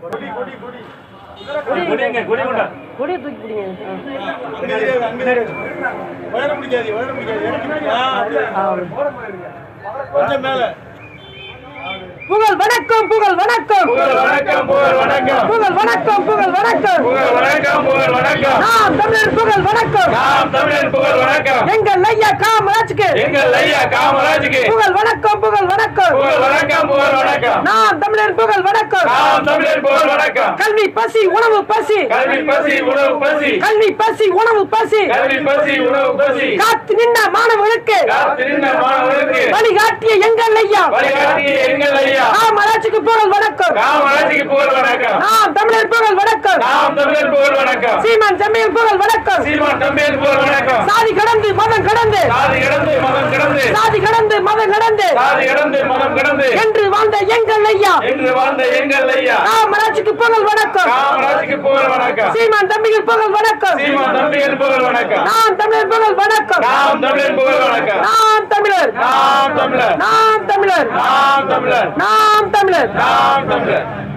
கொடியை தூக்கி பிடிங்க. கொஞ்சம் மேல. புகழ் வணக்கம், புகழ் வணக்கம், புகழ் வணக்கம், புகழ் வணக்கம், புகழ் வணக்கம், புகழ் வணக்கம், புகழ் வணக்கம், புகழ் வணக்கம். நாம் தமிழர் புகழ் வணக்கம், நாம் தமிழர் புகழ் வணக்கம். எங்கள் ஐயா காமராஜுக்கு, எங்கள் ஐயா காமராஜுக்கு புகழ் வணக்கம், புகழ் வணக்கம், புகழ் வணக்கம், புகழ் வணக்கம். நாம் தமிழர் புகழ் வணக்கம். நாம் தமிழர் புகழ் வணக்கம். கல்வி பசி உணவு பசி, கல்வி பசி உணவு பசி, கல்வி பசி உணவு பசி, கல்வி பசி உணவு பசி. காத்து நின்ற மாணவர்களுக்கு, காத்து நின்ற மாணவர்களுக்கு வழிகாட்டிய எங்கள் ஐயா, வழிகாட்டிய எங்கள் ஐயா காமராஜுக்கு புகழ் வணக்கம். காமராஜுக்கு புகழ் வணக்கம். நாம் தமிழர் புகழ் வணக்கம். நாம் தமிழர் புகழ் வணக்கம். சீமான் தம்பியர் புகழ் வணக்கம். சீமான் தம்பியர் புகழ் வணக்கம். சாதி கடந்து மதம் கடந்து, சாதி கடந்து மதம் கடந்து, சாதி கடந்து மதம் கடந்து, சாதி கடந்து மதம் கடந்து என்று வாழ்ந்த எங்கள் ஐயா, என்று வாழ்ந்த எங்கள் ஐயா காமராஜுக்கு புகழ் வணக்கம். காமராஜுக்கு புகழ் வணக்கம். சீமான் தம்பியர் புகழ் வணக்கம். சீமான் தம்பியர் புகழ் வணக்கம். நாம் தமிழர் புகழ் வணக்கம். நாம் தமிழர் புகழ் வணக்கம். நாம் தமிழர், நாம் தமிழர், நாம் தமிழர், நாம் தமிழர், நாம் தமிழர். நாம் தமிழர்.